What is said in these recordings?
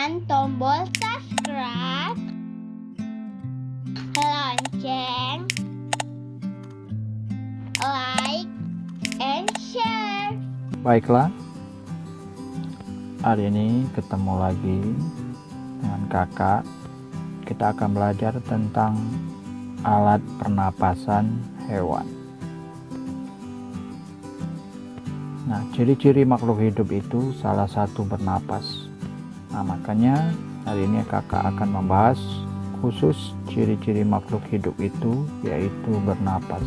tekan tombol subscribe, lonceng, like, and share. Baiklah, hari ini ketemu lagi dengan kakak. Kita akan belajar tentang alat pernapasan hewan. Nah, ciri-ciri makhluk hidup itu salah satu bernapas. Nah, makanya hari ini kakak akan membahas khusus ciri-ciri makhluk hidup itu, yaitu bernapas.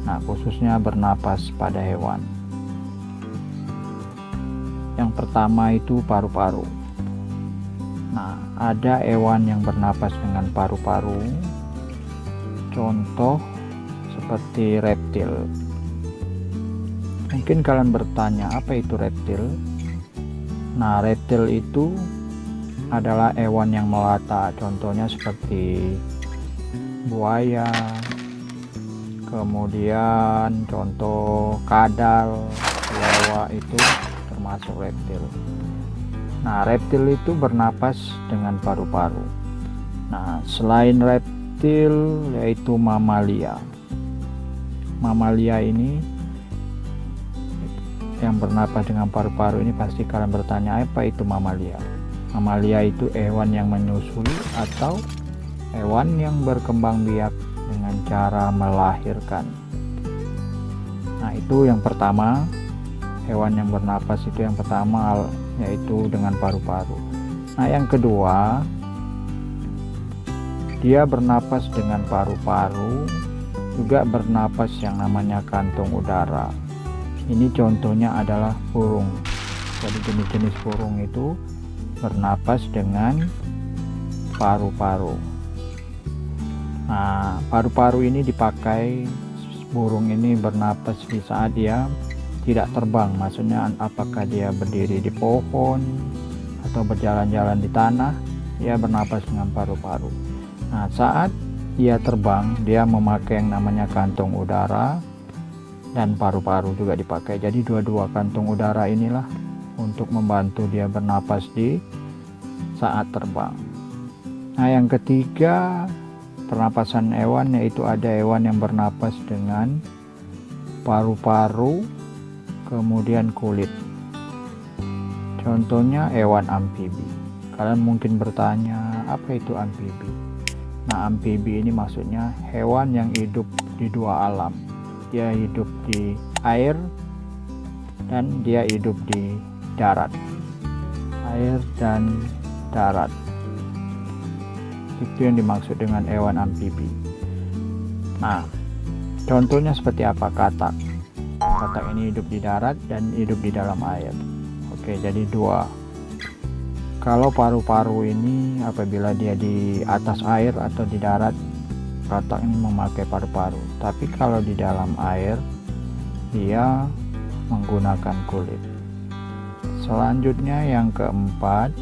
Nah, khususnya bernapas pada hewan. Yang pertama itu paru-paru. Nah, ada hewan yang bernapas dengan paru-paru. Contoh seperti reptil. Mungkin kalian bertanya, apa itu reptil? Nah, reptil itu adalah hewan yang melata. Contohnya seperti buaya, kemudian contoh kadal, lewak, itu termasuk reptil. Nah, reptil itu bernapas dengan paru-paru. Nah, selain reptil yaitu mamalia. Mamalia ini yang bernapas dengan paru-paru ini pasti kalian bertanya, apa itu mamalia? Mamalia itu hewan yang menyusui atau hewan yang berkembang biak dengan cara melahirkan. Nah, itu yang pertama, hewan yang bernapas itu yang pertama, yaitu dengan paru-paru. Nah, yang kedua, dia bernapas dengan paru-paru, juga bernapas yang namanya kantung udara. Ini contohnya adalah burung. Jadi jenis-jenis burung itu bernapas dengan paru-paru. Nah, paru-paru ini dipakai burung ini bernapas di saat dia tidak terbang. Maksudnya apakah dia berdiri di pohon atau berjalan-jalan di tanah, dia bernapas dengan paru-paru. Nah, saat dia terbang, dia memakai yang namanya kantung udara, dan paru-paru juga dipakai. Jadi dua-dua kantung udara inilah untuk membantu dia bernapas di saat terbang. Nah, yang ketiga, pernapasan hewan, yaitu ada hewan yang bernapas dengan paru-paru kemudian kulit. Contohnya hewan amfibi. Kalian mungkin bertanya, apa itu amfibi? Nah, amfibi ini maksudnya hewan yang hidup di dua alam. Dia hidup di air dan dia hidup di darat. Air dan darat, itu yang dimaksud dengan hewan amfibi. Nah, contohnya seperti apa? Katak. Katak ini hidup di darat dan hidup di dalam air. Oke, jadi dua. Kalau paru-paru ini apabila dia di atas air atau di darat, katak ini memakai paru-paru. Tapi kalau di dalam air, dia menggunakan kulit. Selanjutnya yang keempat,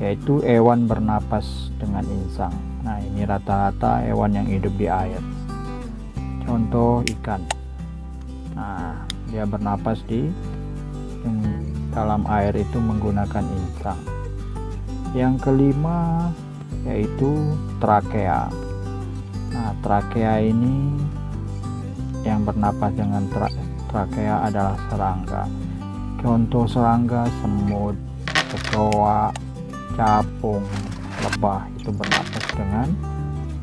yaitu hewan bernapas dengan insang. Nah, ini rata-rata hewan yang hidup di air. Contoh ikan. Nah, dia bernapas di dalam air itu menggunakan insang. Yang kelima yaitu trakea. Nah, trakea ini yang bernapas dengan trakea adalah serangga. Contoh serangga, semut, kecoa, capung, lebah, itu bernapas dengan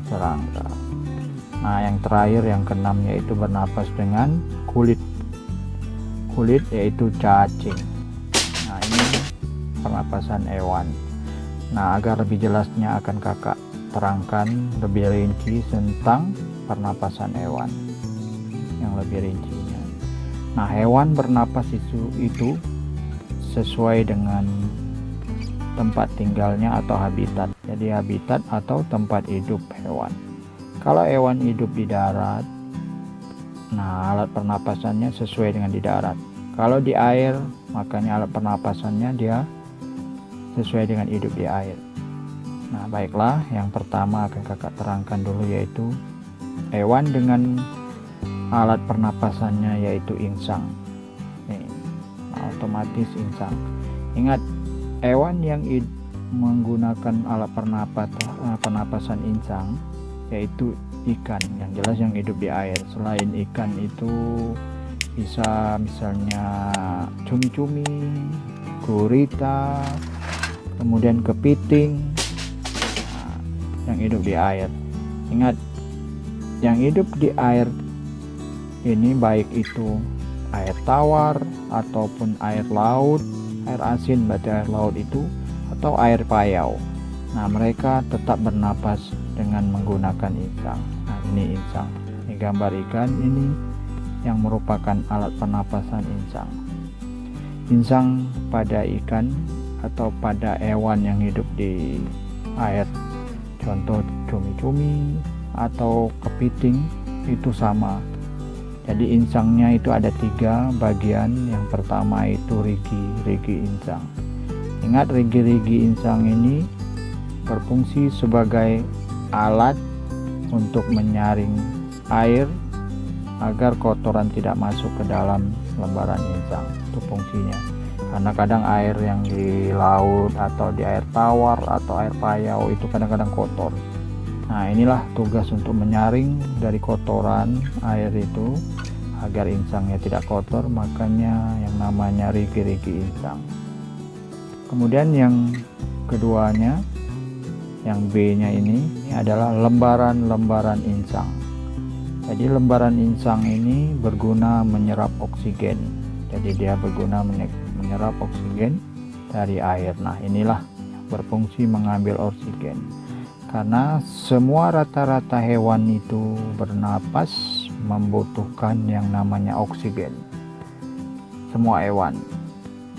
serangga. Nah, yang terakhir, yang keenam, yaitu bernapas dengan kulit. Kulit yaitu cacing. Nah, ini pernapasan hewan. Nah, agar lebih jelasnya akan kakak terangkan lebih rinci tentang pernapasan hewan yang lebih rincinya. Nah, hewan bernapas itu sesuai dengan tempat tinggalnya atau habitat. Jadi habitat atau tempat hidup hewan. Kalau hewan hidup di darat, nah alat pernapasannya sesuai dengan di darat. Kalau di air, makanya alat pernapasannya dia sesuai dengan hidup di air. Nah, baiklah, yang pertama akan kakak terangkan dulu, yaitu hewan dengan alat pernapasannya yaitu insang. Nih, otomatis insang. Ingat, hewan yang menggunakan alat pernapasan insang yaitu ikan. Yang jelas yang hidup di air. Selain ikan itu bisa misalnya cumi-cumi, gurita, kemudian kepiting, yang hidup di air. Ingat, yang hidup di air ini baik itu air tawar ataupun air laut, air asin berarti air laut itu, atau air payau. Nah, mereka tetap bernapas dengan menggunakan insang. Nah, ini insang. Ini gambar ikan ini yang merupakan alat pernapasan insang. Insang pada ikan atau pada hewan yang hidup di air, contoh cumi-cumi atau kepiting, itu sama. Jadi insangnya itu ada 3 bagian. Yang pertama itu rigi insang. Ingat, rigi insang ini berfungsi sebagai alat untuk menyaring air agar kotoran tidak masuk ke dalam lembaran insang. Itu fungsinya. Karena kadang air yang di laut atau di air tawar atau air payau itu kadang-kadang kotor. Nah, inilah tugas untuk menyaring dari kotoran air itu agar insangnya tidak kotor, makanya yang namanya rigi insang. Kemudian yang keduanya, yang B-nya ini adalah lembaran insang. Jadi lembaran insang ini berguna menyerap oksigen. Jadi dia berguna menyerap oksigen dari air. Nah, inilah berfungsi mengambil oksigen. Karena semua rata-rata hewan itu bernapas membutuhkan yang namanya oksigen. Semua hewan.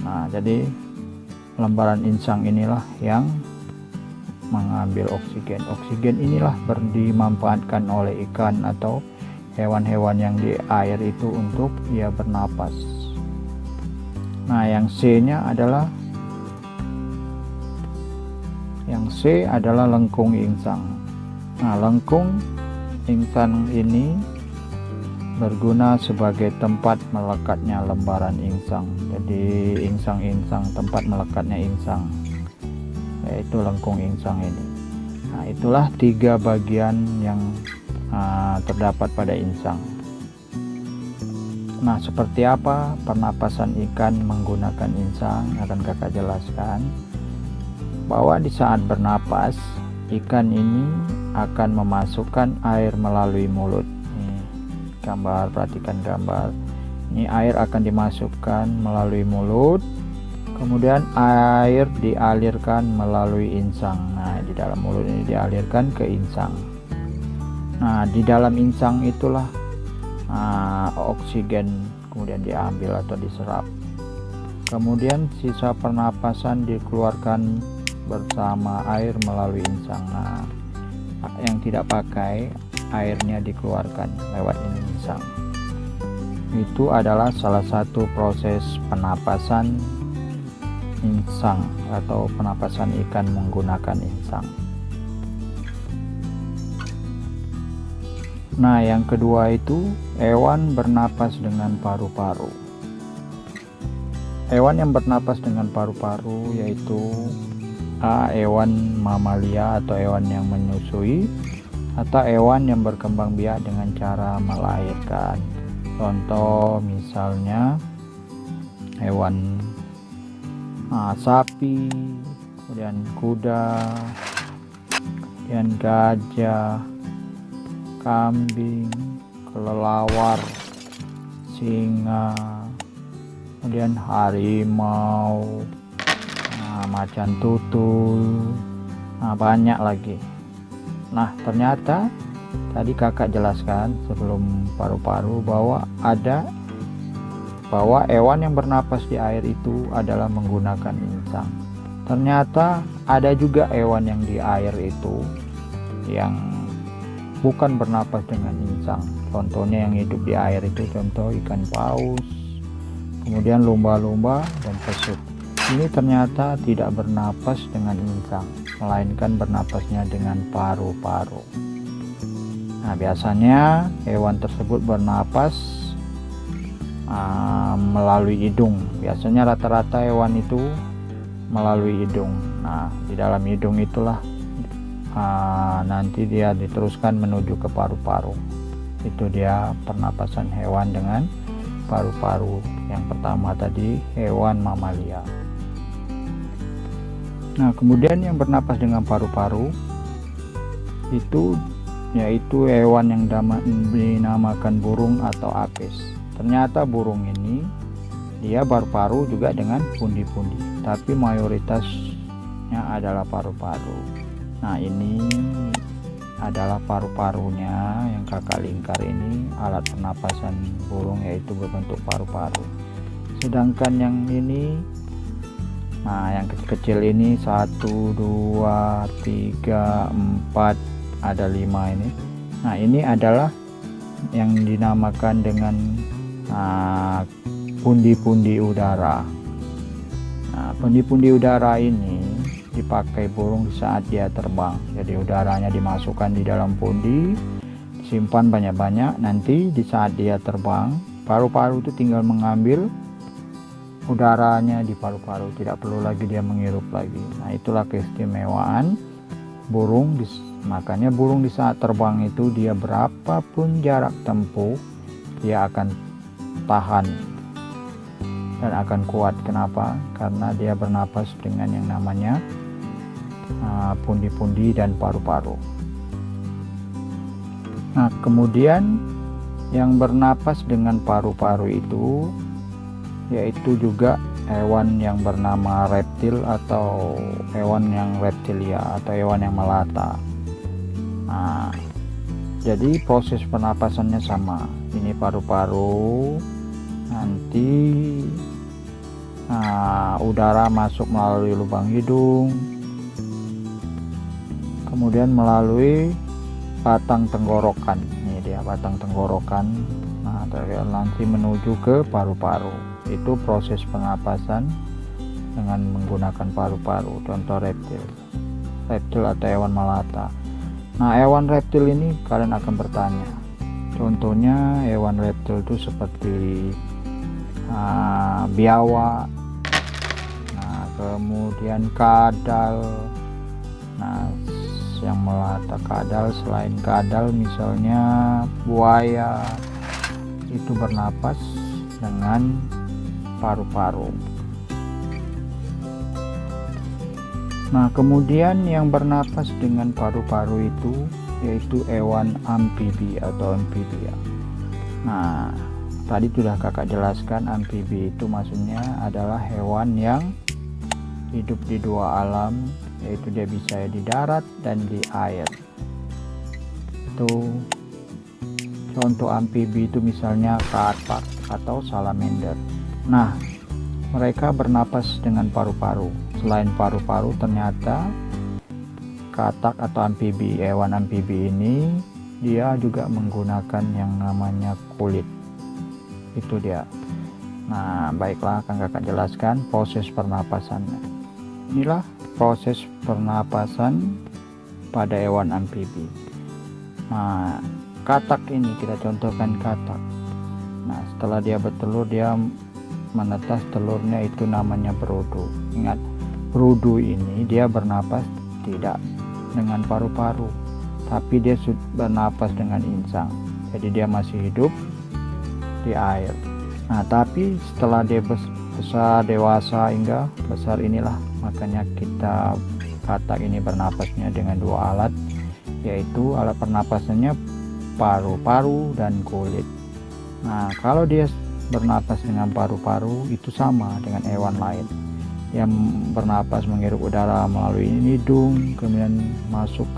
Nah, jadi lembaran insang inilah yang mengambil oksigen. Oksigen inilah dimanfaatkan oleh ikan atau hewan-hewan yang di air itu untuk ia bernapas. Nah, yang C-nya adalah lengkung insang. Nah, lengkung insang ini berguna sebagai tempat melekatnya lembaran insang. Jadi insang tempat melekatnya insang, yaitu lengkung insang ini. Nah, itulah 3 bagian yang terdapat pada insang. Nah, seperti apa pernapasan ikan menggunakan insang akan kakak jelaskan. Bahwa di saat bernapas, ikan ini akan memasukkan air melalui mulut. Gambar, perhatikan gambar. Ini air akan dimasukkan melalui mulut, kemudian air dialirkan melalui insang. Nah, di dalam mulut ini dialirkan ke insang. Nah, di dalam insang itulah oksigen kemudian diambil atau diserap. Kemudian sisa pernapasan dikeluarkan bersama air melalui insang. Nah, yang tidak pakai airnya dikeluarkan lewat ini insang. Itu adalah salah satu proses penapasan insang atau penapasan ikan menggunakan insang. Nah, yang kedua itu hewan bernapas dengan paru-paru. Hewan yang bernapas dengan paru-paru yaitu hewan mamalia atau hewan yang menyusui, atau hewan yang berkembang biak dengan cara melahirkan. Contoh misalnya hewan sapi, kemudian kuda, kemudian gajah, kambing, kelelawar, singa, kemudian harimau, macan tutul, banyak lagi. Nah, ternyata tadi kakak jelaskan sebelum paru-paru bahwa hewan yang bernapas di air itu adalah menggunakan insang. Ternyata ada juga hewan yang di air itu yang bukan bernapas dengan insang. Contohnya yang hidup di air itu contoh ikan paus, kemudian lumba-lumba dan pesut. Ini ternyata tidak bernapas dengan insang, melainkan bernapasnya dengan paru-paru. Nah, biasanya hewan tersebut bernapas melalui hidung. Biasanya rata-rata hewan itu melalui hidung. Nah, di dalam hidung itulah nanti dia diteruskan menuju ke paru-paru. Itu dia pernapasan hewan dengan paru-paru. Yang pertama tadi hewan mamalia. Nah, kemudian yang bernapas dengan paru-paru itu yaitu hewan yang dinamakan burung atau apis. Ternyata burung ini dia paru-paru juga dengan pundi-pundi, tapi mayoritasnya adalah paru-paru. Nah, ini adalah paru-parunya yang kakak lingkar ini, alat pernapasan burung yaitu berbentuk paru-paru. Sedangkan yang ini, nah yang kecil-kecil ini 1, 2, 3, 4, ada 5 ini. Nah, ini adalah yang dinamakan dengan pundi-pundi udara. Nah, pundi-pundi udara ini dipakai burung di saat dia terbang. Jadi udaranya dimasukkan di dalam pundi, simpan banyak-banyak. Nanti di saat dia terbang, paru-paru itu tinggal mengambil udaranya di paru-paru, tidak perlu lagi dia menghirup lagi. Nah, itulah keistimewaan burung. Makanya burung di saat terbang itu dia berapapun jarak tempuh, dia akan tahan dan akan kuat. Kenapa? Karena dia bernapas dengan yang namanya pundi-pundi dan paru-paru. Nah, kemudian yang bernapas dengan paru-paru itu yaitu juga hewan yang bernama reptil atau hewan yang reptilia atau hewan yang melata. Nah, jadi proses pernapasannya sama. Ini paru-paru, nanti udara masuk melalui lubang hidung, kemudian melalui batang tenggorokan. Ini dia batang tenggorokan. Nah, nanti menuju ke paru-paru. Itu proses pernapasan dengan menggunakan paru-paru. Contoh reptil atau hewan melata. Nah, hewan reptil ini kalian akan bertanya, contohnya hewan reptil itu seperti biawak, nah kemudian kadal. Nah, yang melata kadal, selain kadal misalnya buaya, itu bernapas dengan paru-paru. Nah, kemudian yang bernapas dengan paru-paru itu yaitu hewan amfibi atau amfibia. Nah, tadi sudah kakak jelaskan, amfibi itu maksudnya adalah hewan yang hidup di dua alam, yaitu dia bisa di darat dan di air. Itu contoh amfibi itu misalnya katak atau salamander. Nah, mereka bernapas dengan paru-paru. Selain paru-paru, ternyata katak atau amfibi, hewan amfibi ini dia juga menggunakan yang namanya kulit. Itu dia. Nah, baiklah, akan kakak jelaskan proses pernapasannya. Inilah proses pernapasan pada hewan amfibi. Nah, katak ini kita contohkan katak. Nah, setelah dia bertelur, dia menetas telurnya, itu namanya berudu. Ingat, berudu ini dia bernapas tidak dengan paru-paru, tapi dia bernapas dengan insang. Jadi dia masih hidup di air. Nah, tapi setelah dia besar, dewasa hingga besar, inilah makanya kita katak ini bernapasnya dengan dua alat, yaitu alat pernapasannya paru-paru dan kulit. Nah, kalau dia bernapas dengan paru-paru itu sama dengan hewan lain yang bernapas menghirup udara melalui hidung, kemudian masuk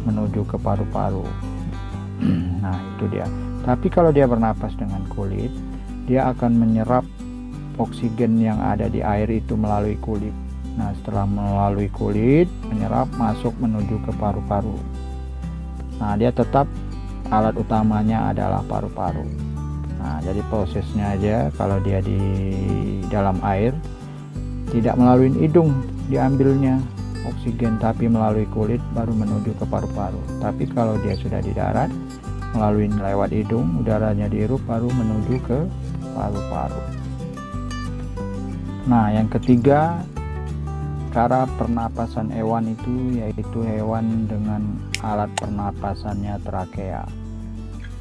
menuju ke paru-paru. Nah, itu dia. Tapi kalau dia bernapas dengan kulit, dia akan menyerap oksigen yang ada di air itu melalui kulit. Nah, setelah melalui kulit menyerap, masuk menuju ke paru-paru. Nah, dia tetap alat utamanya adalah paru-paru. Nah, jadi prosesnya aja, kalau dia di dalam air tidak melalui hidung diambilnya oksigen, tapi melalui kulit baru menuju ke paru-paru. Tapi kalau dia sudah di darat, melalui lewat hidung, udaranya dihirup baru menuju ke paru-paru. Nah, yang ketiga cara pernapasan hewan itu yaitu hewan dengan alat pernapasannya trakea.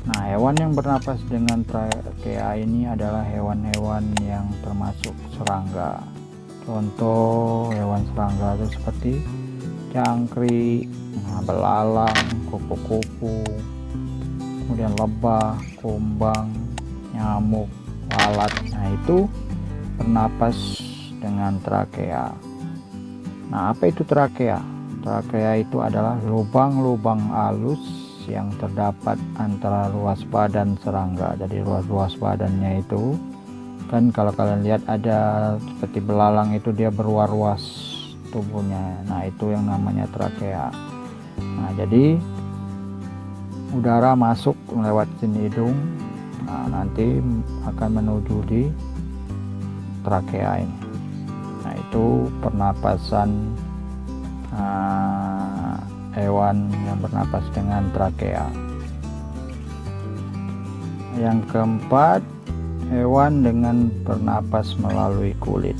Nah, hewan yang bernapas dengan trakea ini adalah hewan-hewan yang termasuk serangga. Contoh hewan serangga itu seperti jangkrik, belalang, kupu-kupu, kemudian lebah, kumbang, nyamuk, lalat. Nah, itu bernapas dengan trakea. Nah, apa itu trakea? Trakea itu adalah lubang-lubang halus yang terdapat antara ruas badan serangga. Jadi ruas badannya itu kan kalau kalian lihat ada seperti belalang itu dia berruas-ruas tubuhnya. Nah, itu yang namanya trakea. Nah, jadi udara masuk lewat hidung, nah, nanti akan menuju di trakea ini. Nah, itu pernapasan hewan yang bernapas dengan trakea. Yang keempat, hewan dengan bernapas melalui kulit.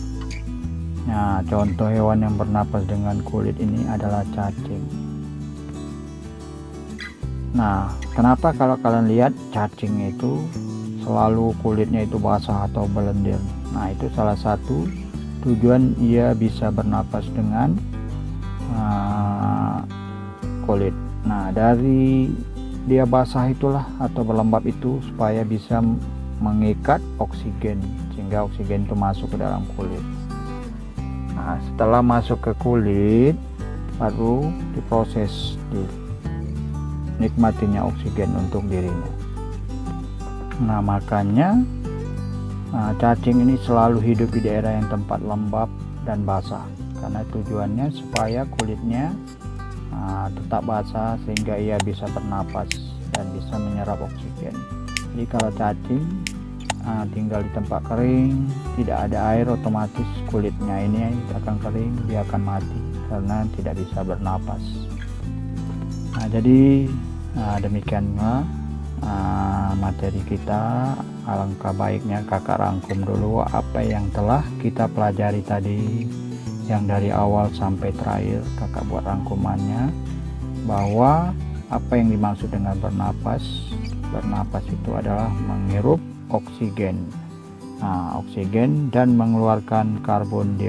Nah, contoh hewan yang bernapas dengan kulit ini adalah cacing. Nah, kenapa kalau kalian lihat cacing itu selalu kulitnya itu basah atau berlendir? Nah, itu salah satu tujuan ia bisa bernapas dengan kulit. Nah, dari dia basah itulah atau berlembab itu supaya bisa mengikat oksigen sehingga oksigen itu masuk ke dalam kulit. Nah, setelah masuk ke kulit baru diproses, nikmatinya oksigen untuk dirinya. Nah, makanya cacing ini selalu hidup di daerah yang tempat lembab dan basah karena tujuannya supaya kulitnya tetap basah sehingga ia bisa bernapas dan bisa menyerap oksigen. Jadi kalau cacing tinggal di tempat kering, tidak ada air, otomatis kulitnya ini akan kering, dia akan mati karena tidak bisa bernapas. Nah, jadi demikianlah materi kita. Alangkah baiknya kakak rangkum dulu apa yang telah kita pelajari tadi, yang dari awal sampai terakhir kakak buat rangkumannya, bahwa apa yang dimaksud dengan bernapas itu adalah menghirup oksigen, oksigen dan mengeluarkan karbon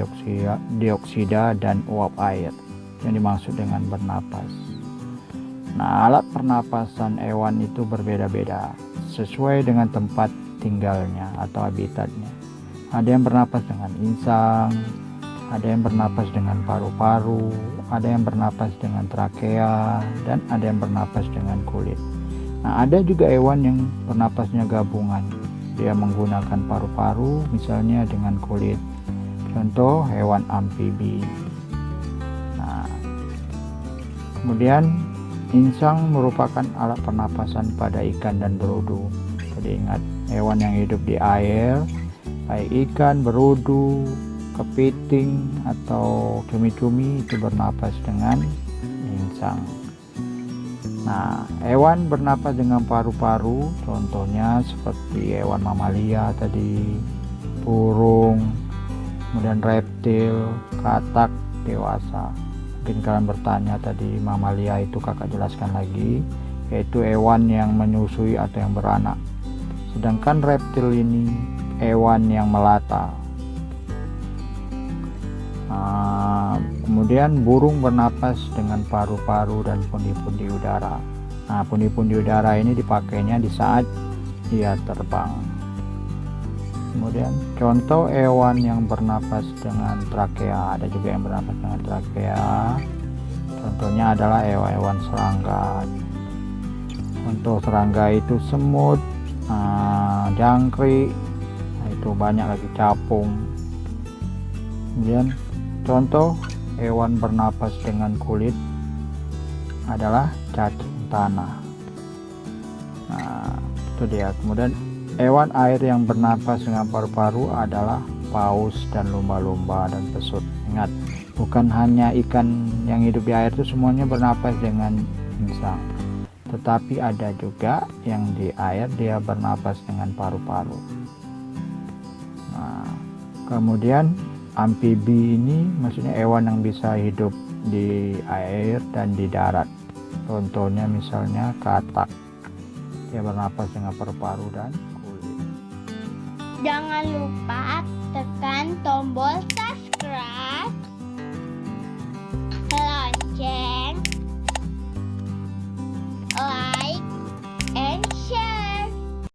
dioksida dan uap air yang dimaksud dengan bernapas. Nah, alat pernapasan hewan itu berbeda-beda sesuai dengan tempat tinggalnya atau habitatnya. Ada yang bernapas dengan insang, ada yang bernapas dengan paru-paru, ada yang bernapas dengan trakea, dan ada yang bernapas dengan kulit. Nah, ada juga hewan yang bernapasnya gabungan. Dia menggunakan paru-paru misalnya dengan kulit. Contoh hewan amfibi. Nah, kemudian insang merupakan alat pernapasan pada ikan dan berudu. Jadi ingat, hewan yang hidup di air, baik ikan, berudu, kepiting atau cumi-cumi itu bernapas dengan insang. Nah, hewan bernapas dengan paru-paru, contohnya seperti hewan mamalia tadi, burung, kemudian reptil, katak dewasa. Mungkin kalian bertanya tadi mamalia itu kakak jelaskan lagi, yaitu hewan yang menyusui atau yang beranak. Sedangkan reptil ini hewan yang melata. Kemudian burung bernapas dengan paru-paru dan pundi-pundi udara. Nah, pundi-pundi udara ini dipakainya di saat dia terbang. Kemudian contoh hewan yang bernapas dengan trakea, ada juga yang bernapas dengan trakea. Contohnya adalah hewan-hewan serangga. Contoh serangga itu semut, jangkrik, itu banyak lagi, capung. Kemudian contoh hewan bernapas dengan kulit adalah cacing tanah. Nah, itu dia. Kemudian hewan air yang bernapas dengan paru-paru adalah paus dan lumba-lumba dan pesut. Ingat, bukan hanya ikan yang hidup di air itu semuanya bernapas dengan insang, tetapi ada juga yang di air dia bernapas dengan paru-paru. Nah, kemudian amfibi ini maksudnya hewan yang bisa hidup di air dan di darat. Contohnya misalnya katak, dia bernapas dengan paru-paru dan kulit. Jangan lupa tekan tombol